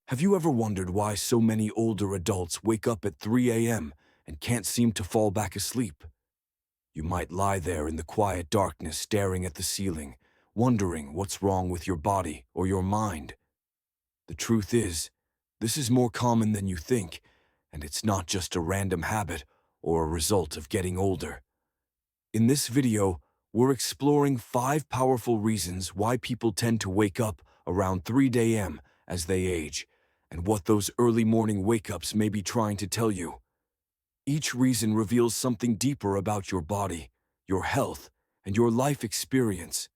Have you ever wondered why so many older adults wake up at 3 a.m. and can't seem to fall back asleep? You might lie there in the quiet darkness staring at the ceiling, wondering what's wrong with your body or your mind. The truth is, this is more common than you think, and it's not just a random habit or a result of getting older. In this video, we're exploring 5 powerful reasons why people tend to wake up around 3 a.m. as they age, and what those early morning wake-ups may be trying to tell you. Each reason reveals something deeper about your body, your health, and your life experience.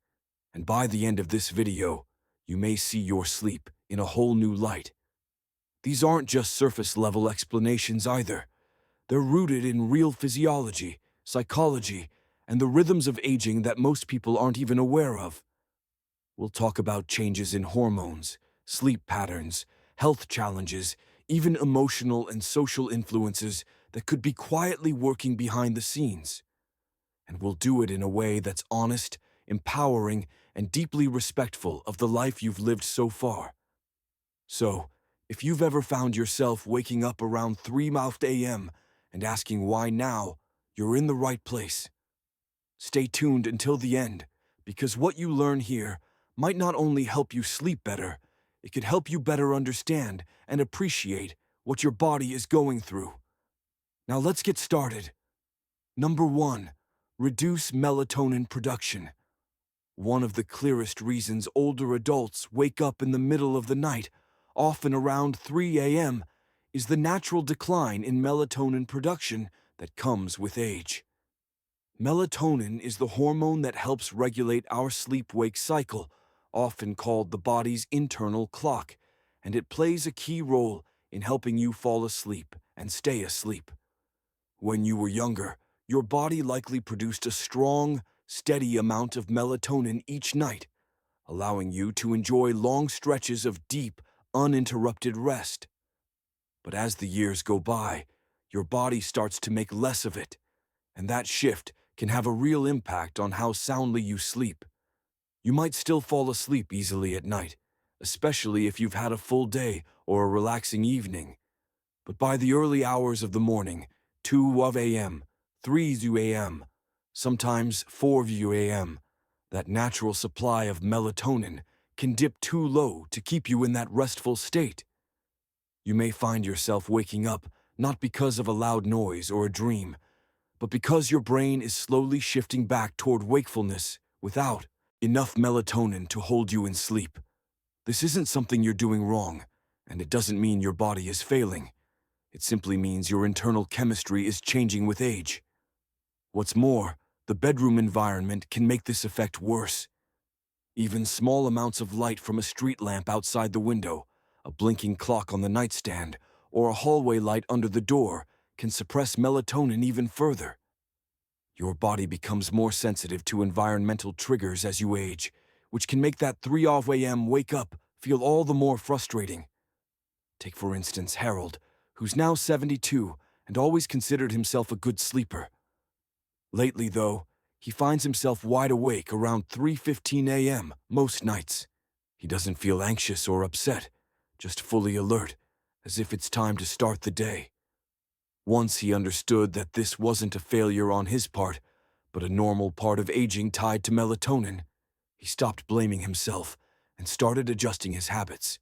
And by the end of this video, you may see your sleep in a whole new light. These aren't just surface-level explanations either. They're rooted in real physiology, psychology, and the rhythms of aging that most people aren't even aware of. We'll talk about changes in hormones, sleep patterns, health challenges, even emotional and social influences that could be quietly working behind the scenes. And we'll do it in a way that's honest, empowering, and deeply respectful of the life you've lived so far. So, if you've ever found yourself waking up around 3 a.m. and asking why now, you're in the right place. Stay tuned until the end, because what you learn here might not only help you sleep better, it could help you better understand and appreciate what your body is going through. Now let's get started. Number 1, reduce melatonin production. One of the clearest reasons older adults wake up in the middle of the night, often around 3 a.m., is the natural decline in melatonin production that comes with age. Melatonin is the hormone that helps regulate our sleep-wake cycle, often called the body's internal clock, and it plays a key role in helping you fall asleep and stay asleep. When you were younger, your body likely produced a strong, steady amount of melatonin each night, allowing you to enjoy long stretches of deep, uninterrupted rest. But as the years go by, your body starts to make less of it, and that shift can have a real impact on how soundly you sleep. You might still fall asleep easily at night, especially if you've had a full day or a relaxing evening. But by the early hours of the morning, 2 a.m., 3 a.m., sometimes 4 a.m., that natural supply of melatonin can dip too low to keep you in that restful state. You may find yourself waking up not because of a loud noise or a dream, but because your brain is slowly shifting back toward wakefulness without enough melatonin to hold you in sleep. This isn't something you're doing wrong, and it doesn't mean your body is failing. It simply means your internal chemistry is changing with age. What's more, the bedroom environment can make this effect worse. Even small amounts of light from a street lamp outside the window, a blinking clock on the nightstand, or a hallway light under the door can suppress melatonin even further. Your body becomes more sensitive to environmental triggers as you age, which can make that 3 a.m. wake up feel all the more frustrating. Take for instance Harold, who's now 72 and always considered himself a good sleeper. Lately, though, he finds himself wide awake around 3:15 a.m. most nights. He doesn't feel anxious or upset, just fully alert, as if it's time to start the day. Once he understood that this wasn't a failure on his part, but a normal part of aging tied to melatonin, he stopped blaming himself and started adjusting his habits.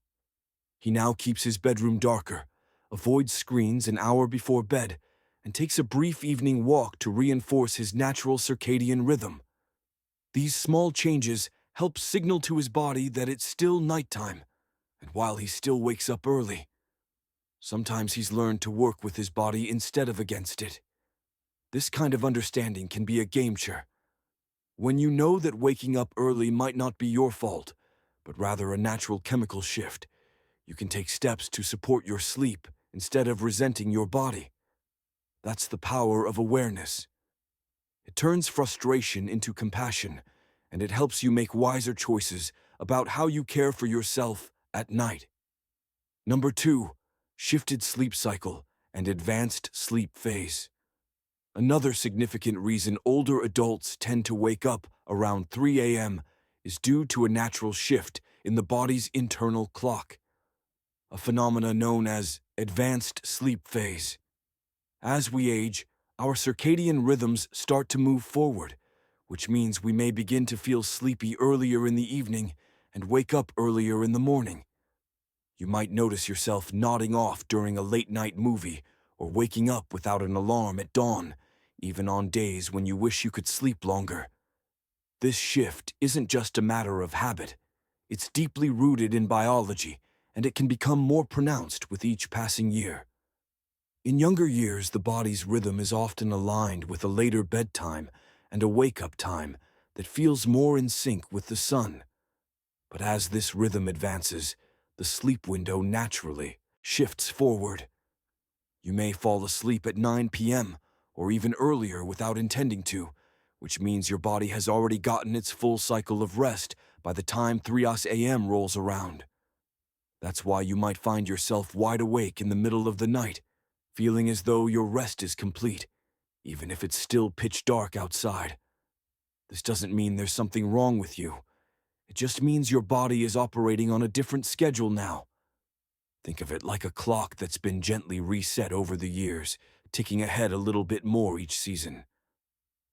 He now keeps his bedroom darker, avoids screens an hour before bed, and takes a brief evening walk to reinforce his natural circadian rhythm. These small changes help signal to his body that it's still nighttime, and while he still wakes up early, sometimes he's learned to work with his body instead of against it. This kind of understanding can be a game-changer. When you know that waking up early might not be your fault, but rather a natural chemical shift, you can take steps to support your sleep instead of resenting your body. That's the power of awareness. It turns frustration into compassion, and it helps you make wiser choices about how you care for yourself at night. Number 2, shifted sleep cycle and advanced sleep phase. Another significant reason older adults tend to wake up around 3 a.m. is due to a natural shift in the body's internal clock. a phenomena known as advanced sleep phase. As we age, our circadian rhythms start to move forward, which means we may begin to feel sleepy earlier in the evening and wake up earlier in the morning. You might notice yourself nodding off during a late-night movie or waking up without an alarm at dawn, even on days when you wish you could sleep longer. This shift isn't just a matter of habit. It's deeply rooted in biology, and it can become more pronounced with each passing year. In younger years, the body's rhythm is often aligned with a later bedtime and a wake-up time that feels more in sync with the sun. But as this rhythm advances, the sleep window naturally shifts forward. You may fall asleep at 9 p.m. or even earlier without intending to, which means your body has already gotten its full cycle of rest by the time 3 a.m. rolls around. That's why you might find yourself wide awake in the middle of the night, feeling as though your rest is complete, even if it's still pitch dark outside. This doesn't mean there's something wrong with you. It just means your body is operating on a different schedule now. Think of it like a clock that's been gently reset over the years, ticking ahead a little bit more each season.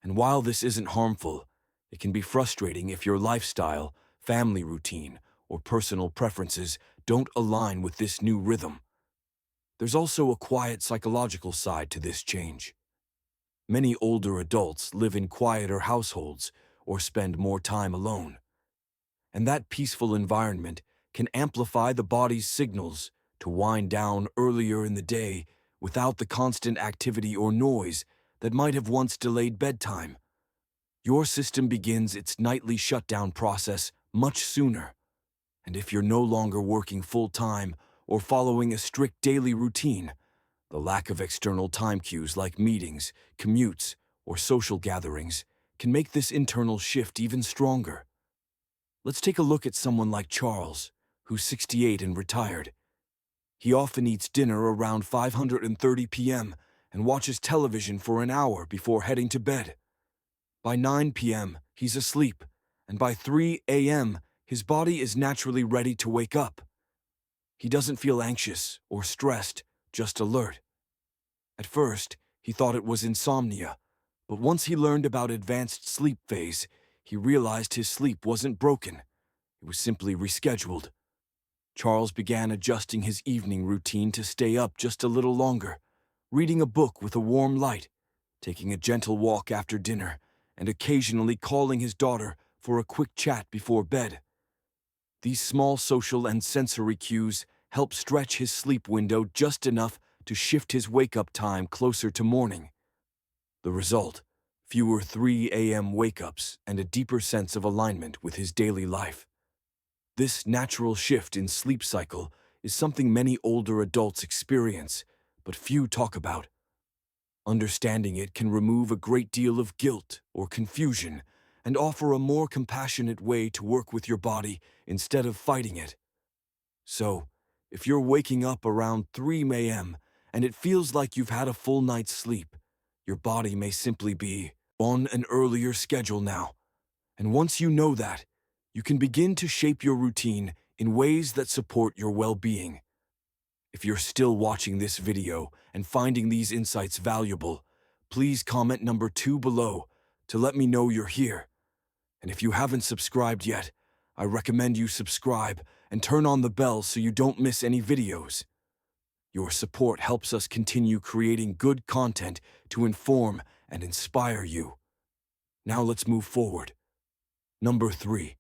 And while this isn't harmful, it can be frustrating if your lifestyle, family routine, or personal preferences don't align with this new rhythm. There's also a quiet psychological side to this change. Many older adults live in quieter households or spend more time alone. And that peaceful environment can amplify the body's signals to wind down earlier in the day without the constant activity or noise that might have once delayed bedtime. Your system begins its nightly shutdown process much sooner. And if you're no longer working full-time or following a strict daily routine, the lack of external time cues like meetings, commutes, or social gatherings can make this internal shift even stronger. Let's take a look at someone like Charles, who's 68 and retired. He often eats dinner around 5:30 p.m. and watches television for an hour before heading to bed. By 9 p.m., he's asleep, and by 3 a.m., his body is naturally ready to wake up. He doesn't feel anxious or stressed, just alert. At first, he thought it was insomnia, but once he learned about advanced sleep phase, he realized his sleep wasn't broken. It was simply rescheduled. Charles began adjusting his evening routine to stay up just a little longer, reading a book with a warm light, taking a gentle walk after dinner, and occasionally calling his daughter for a quick chat before bed. These small social and sensory cues help stretch his sleep window just enough to shift his wake-up time closer to morning. The result: fewer 3 a.m. wake-ups and a deeper sense of alignment with his daily life. This natural shift in sleep cycle is something many older adults experience, but few talk about. Understanding it can remove a great deal of guilt or confusion and offer a more compassionate way to work with your body instead of fighting it. So, if you're waking up around 3 a.m. and it feels like you've had a full night's sleep, your body may simply be on an earlier schedule now. And once you know that, you can begin to shape your routine in ways that support your well-being. If you're still watching this video and finding these insights valuable, please comment number 2 below to let me know you're here. And if you haven't subscribed yet, I recommend you subscribe and turn on the bell so you don't miss any videos. Your support helps us continue creating good content to inform and inspire you. Now let's move forward. Number 3.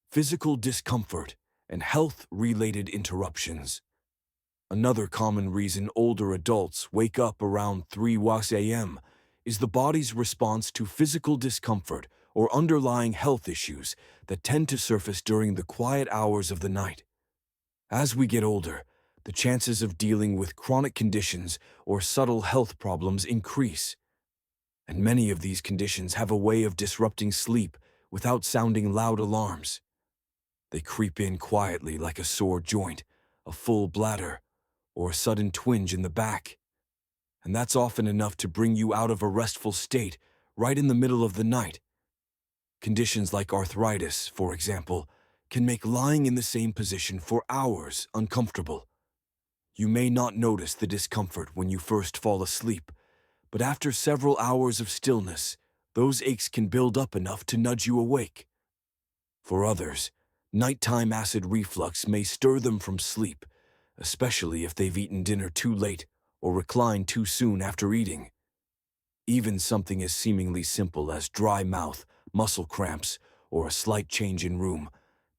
Physical discomfort and health-related interruptions. Another common reason older adults wake up around 3 a.m. is the body's response to physical discomfort or underlying health issues that tend to surface during the quiet hours of the night. As we get older, the chances of dealing with chronic conditions or subtle health problems increase. And many of these conditions have a way of disrupting sleep without sounding loud alarms. They creep in quietly like a sore joint, a full bladder, or a sudden twinge in the back. And that's often enough to bring you out of a restful state right in the middle of the night. Conditions like arthritis, for example, can make lying in the same position for hours uncomfortable. You may not notice the discomfort when you first fall asleep, but after several hours of stillness, those aches can build up enough to nudge you awake. For others, nighttime acid reflux may stir them from sleep, especially if they've eaten dinner too late or reclined too soon after eating. Even something as seemingly simple as dry mouth, muscle cramps, or a slight change in room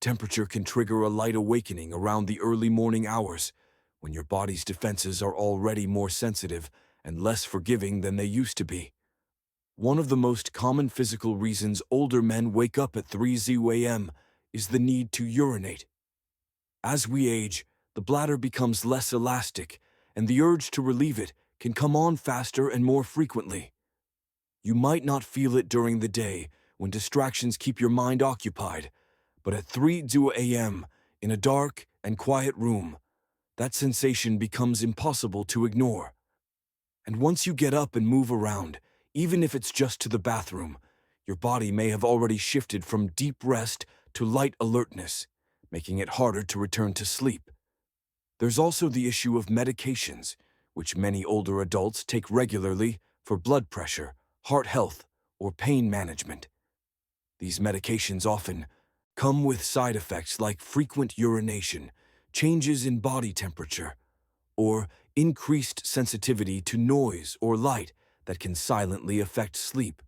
temperature can trigger a light awakening around the early morning hours, when your body's defenses are already more sensitive and less forgiving than they used to be. One of the most common physical reasons older men wake up at 3 a.m. is the need to urinate. As we age, the bladder becomes less elastic, and the urge to relieve it can come on faster and more frequently. You might not feel it during the day when distractions keep your mind occupied, but at 3 a.m., in a dark and quiet room, that sensation becomes impossible to ignore. And once you get up and move around, even if it's just to the bathroom, your body may have already shifted from deep rest to light alertness, making it harder to return to sleep. There's also the issue of medications, which many older adults take regularly for blood pressure, heart health, or pain management. These medications often come with side effects like frequent urination, changes in body temperature, or increased sensitivity to noise or light that can silently affect sleep.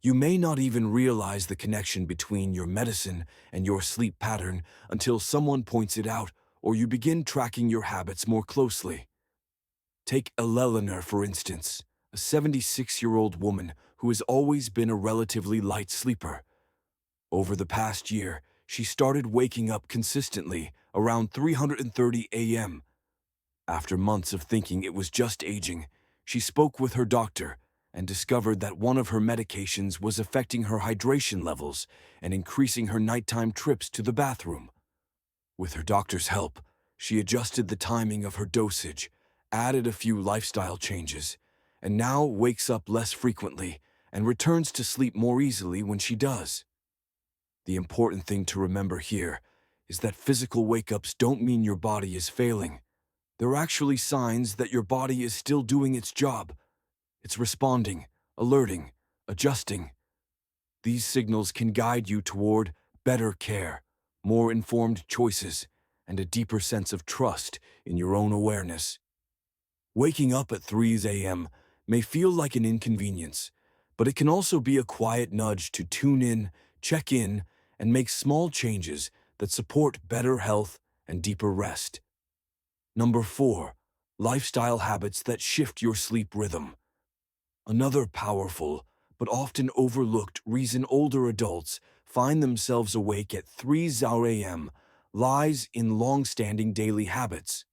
You may not even realize the connection between your medicine and your sleep pattern until someone points it out or you begin tracking your habits more closely. Take Eleanor, for instance, a 76-year-old woman who has always been a relatively light sleeper. Over the past year, she started waking up consistently around 3:30 a.m. After months of thinking it was just aging, she spoke with her doctor and discovered that one of her medications was affecting her hydration levels and increasing her nighttime trips to the bathroom. With her doctor's help, she adjusted the timing of her dosage, added a few lifestyle changes, and now wakes up less frequently and returns to sleep more easily when she does. The important thing to remember here is that physical wake-ups don't mean your body is failing. They're actually signs that your body is still doing its job. It's responding, alerting, adjusting. These signals can guide you toward better care, more informed choices, and a deeper sense of trust in your own awareness. Waking up at 3 a.m. may feel like an inconvenience, but it can also be a quiet nudge to tune in, check in, and make small changes that support better health and deeper rest. Number 4, lifestyle habits that shift your sleep rhythm. Another powerful, but often overlooked reason older adults find themselves awake at 3 a.m. lies in long-standing daily habits.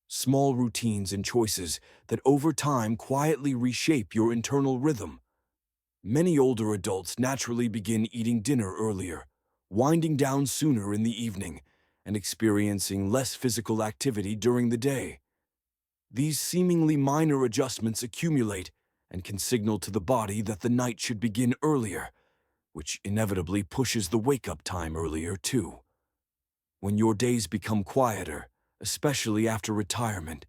Small routines and choices that over time quietly reshape your internal rhythm. Many older adults naturally begin eating dinner earlier, winding down sooner in the evening, and experiencing less physical activity during the day. These seemingly minor adjustments accumulate and can signal to the body that the night should begin earlier, which inevitably pushes the wake-up time earlier too. When your days become quieter, especially after retirement,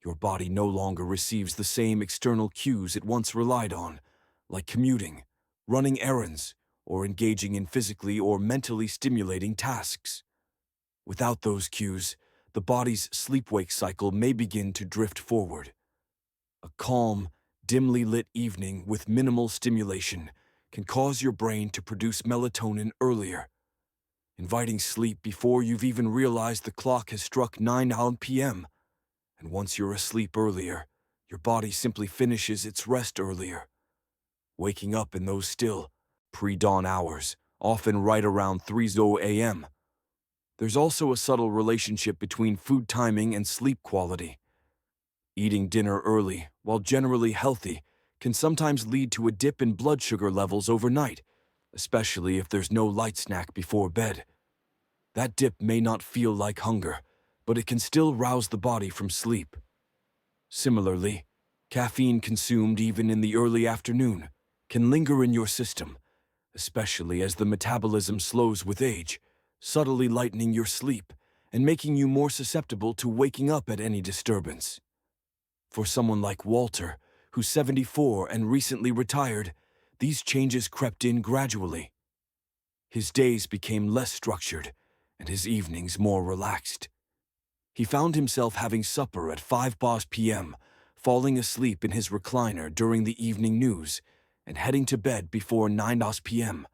your body no longer receives the same external cues it once relied on, like commuting, running errands, or engaging in physically or mentally stimulating tasks. Without those cues, the body's sleep-wake cycle may begin to drift forward. A calm, dimly lit evening with minimal stimulation can cause your brain to produce melatonin earlier, inviting sleep before you've even realized the clock has struck 9 p.m. And once you're asleep earlier, your body simply finishes its rest earlier. Waking up in those still, pre-dawn hours, often right around 3 a.m. There's also a subtle relationship between food timing and sleep quality. Eating dinner early, while generally healthy, can sometimes lead to a dip in blood sugar levels overnight, especially if there's no light snack before bed. That dip may not feel like hunger, but it can still rouse the body from sleep. Similarly, caffeine consumed even in the early afternoon can linger in your system, especially as the metabolism slows with age, subtly lightening your sleep and making you more susceptible to waking up at any disturbance. For someone like Walter, who's 74 and recently retired, these changes crept in gradually. His days became less structured, and his evenings more relaxed. He found himself having supper at 5 p.m., falling asleep in his recliner during the evening news, and heading to bed before 9 p.m.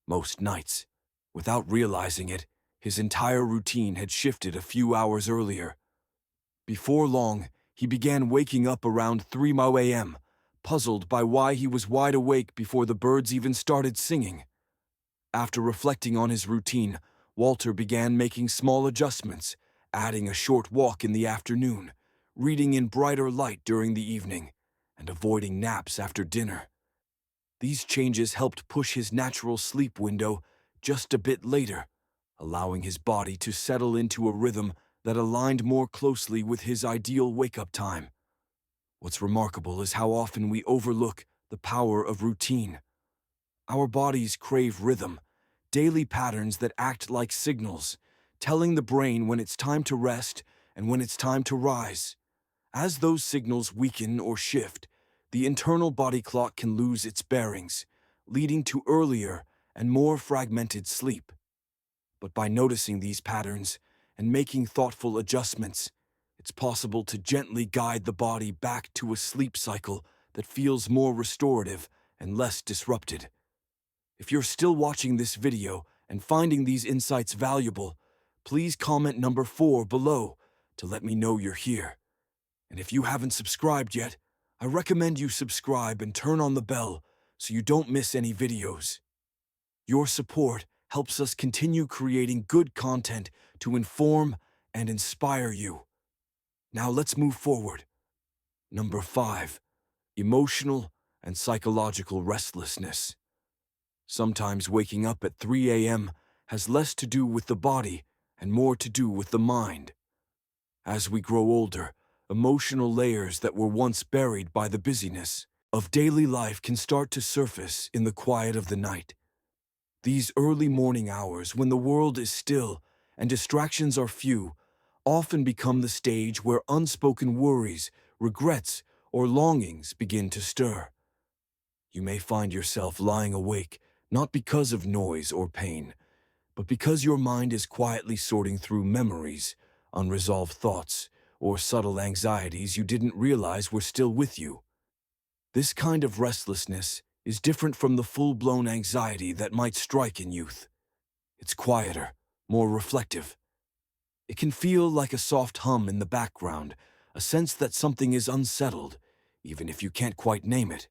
Most nights, without realizing it, his entire routine had shifted a few hours earlier. Before long, he began waking up around 3 a.m., puzzled by why he was wide awake before the birds even started singing. After reflecting on his routine, Walter began making small adjustments, adding a short walk in the afternoon, reading in brighter light during the evening, and avoiding naps after dinner. These changes helped push his natural sleep window just a bit later, allowing his body to settle into a rhythm that aligned more closely with his ideal wake-up time. What's remarkable is how often we overlook the power of routine. Our bodies crave rhythm, daily patterns that act like signals, telling the brain when it's time to rest and when it's time to rise. As those signals weaken or shift, the internal body clock can lose its bearings, leading to earlier and more fragmented sleep. But by noticing these patterns and making thoughtful adjustments, it's possible to gently guide the body back to a sleep cycle that feels more restorative and less disrupted. If you're still watching this video and finding these insights valuable, please comment number 4 below to let me know you're here. And if you haven't subscribed yet, I recommend you subscribe and turn on the bell so you don't miss any videos. Your support helps us continue creating good content to inform and inspire you. Now let's move forward. Number 5, emotional and psychological restlessness. Sometimes waking up at 3 a.m. has less to do with the body and more to do with the mind. As we grow older, emotional layers that were once buried by the busyness of daily life can start to surface in the quiet of the night. These early morning hours, when the world is still and distractions are few, often become the stage where unspoken worries, regrets, or longings begin to stir. You may find yourself lying awake not because of noise or pain, but because your mind is quietly sorting through memories, unresolved thoughts, or subtle anxieties you didn't realize were still with you. This kind of restlessness is different from the full-blown anxiety that might strike in youth. It's quieter, more reflective. It can feel like a soft hum in the background, a sense that something is unsettled, even if you can't quite name it.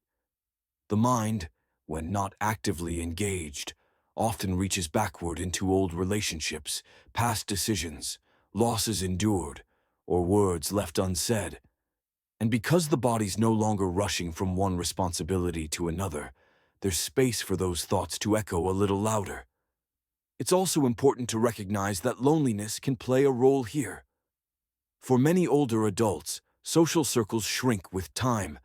The mind, when not actively engaged, often reaches backward into old relationships, past decisions, losses endured, or words left unsaid. And because the body's no longer rushing from one responsibility to another, there's space for those thoughts to echo a little louder. It's also important to recognize that loneliness can play a role here. For many older adults, social circles shrink with time.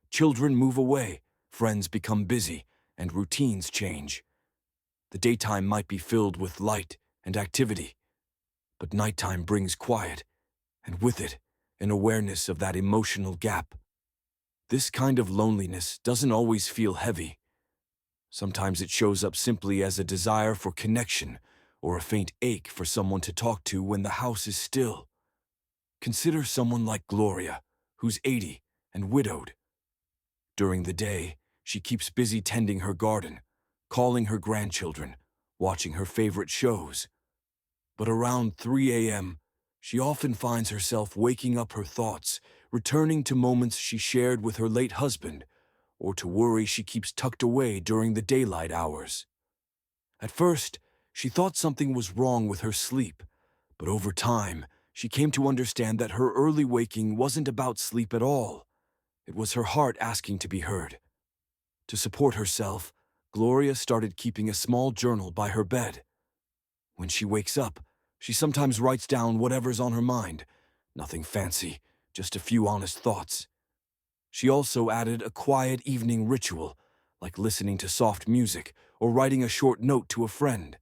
Children move away, friends become busy, and routines change. The daytime might be filled with light and activity, but nighttime brings quiet, and with it, an awareness of that emotional gap. This kind of loneliness doesn't always feel heavy. Sometimes it shows up simply as a desire for connection or a faint ache for someone to talk to when the house is still. Consider someone like Gloria, who's 80 and widowed. During the day, she keeps busy tending her garden, calling her grandchildren, watching her favorite shows. But around 3 a.m., she often finds herself waking up her thoughts, returning to moments she shared with her late husband, or to worry she keeps tucked away during the daylight hours. At first, she thought something was wrong with her sleep, but over time, she came to understand that her early waking wasn't about sleep at all. It was her heart asking to be heard. To support herself, Gloria started keeping a small journal by her bed. When she wakes up, she sometimes writes down whatever's on her mind. Nothing fancy, just a few honest thoughts. She also added a quiet evening ritual, like listening to soft music or writing a short note to a friend.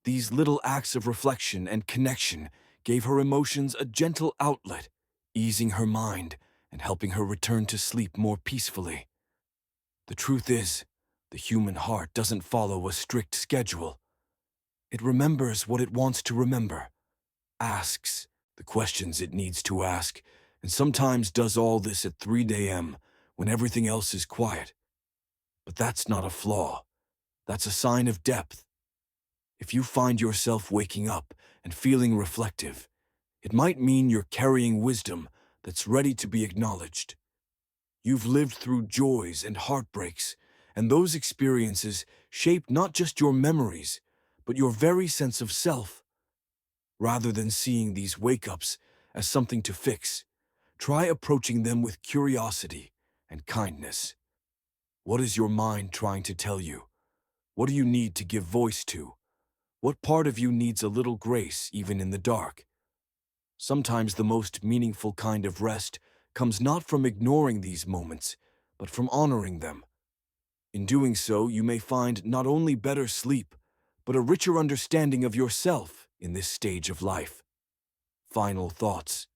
These little acts of reflection and connection gave her emotions a gentle outlet, easing her mind and helping her return to sleep more peacefully. The truth is, the human heart doesn't follow a strict schedule. It remembers what it wants to remember, asks the questions it needs to ask, and sometimes does all this at 3 a.m. when everything else is quiet. But that's not a flaw. That's a sign of depth. If you find yourself waking up and feeling reflective, it might mean you're carrying wisdom that's ready to be acknowledged. You've lived through joys and heartbreaks, and those experiences shape not just your memories, but your very sense of self. Rather than seeing these wake-ups as something to fix, try approaching them with curiosity and kindness. What is your mind trying to tell you? What do you need to give voice to? What part of you needs a little grace even in the dark? Sometimes the most meaningful kind of rest comes not from ignoring these moments, but from honoring them. In doing so, you may find not only better sleep, but a richer understanding of yourself in this stage of life. Final thoughts.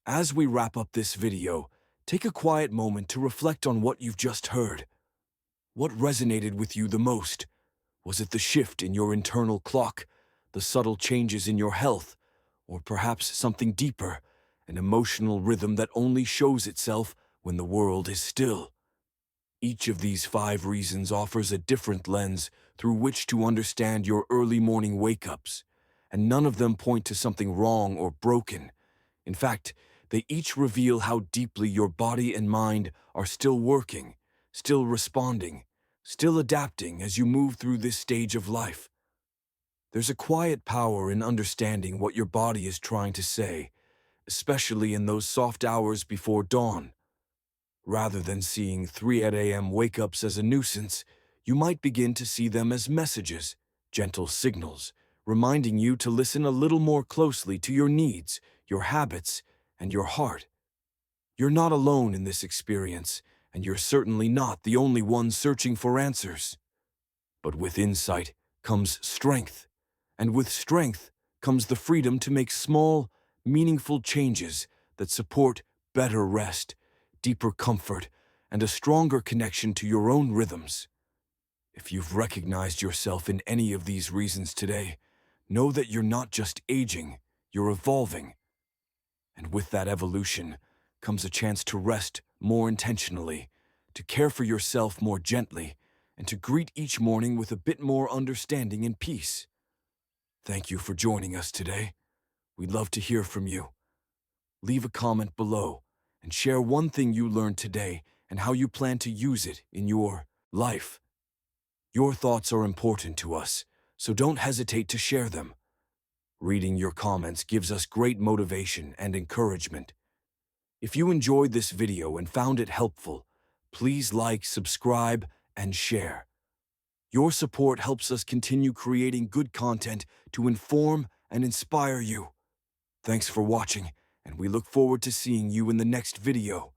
As we wrap up this video, take a quiet moment to reflect on what you've just heard. What resonated with you the most? Was it the shift in your internal clock, the subtle changes in your health, or perhaps something deeper, an emotional rhythm that only shows itself when the world is still? Each of these 5 reasons offers a different lens through which to understand your early morning wake-ups, and none of them point to something wrong or broken. In fact, they each reveal how deeply your body and mind are still working, still responding, still adapting as you move through this stage of life. There's a quiet power in understanding what your body is trying to say, especially in those soft hours before dawn. Rather than seeing 3 a.m. wake-ups as a nuisance, you might begin to see them as messages, gentle signals, reminding you to listen a little more closely to your needs, your habits, and your heart. You're not alone in this experience, and you're certainly not the only one searching for answers. But with insight comes strength, and with strength comes the freedom to make small, meaningful changes that support better rest, deeper comfort, and a stronger connection to your own rhythms. If you've recognized yourself in any of these reasons today, know that you're not just aging, you're evolving. And with that evolution comes a chance to rest more intentionally, to care for yourself more gently, and to greet each morning with a bit more understanding and peace. Thank you for joining us today. We'd love to hear from you. Leave a comment below and share one thing you learned today and how you plan to use it in your life. Your thoughts are important to us, so don't hesitate to share them. Reading your comments gives us great motivation and encouragement. If you enjoyed this video and found it helpful, please like, subscribe, and share. Your support helps us continue creating good content to inform and inspire you. Thanks for watching, and we look forward to seeing you in the next video.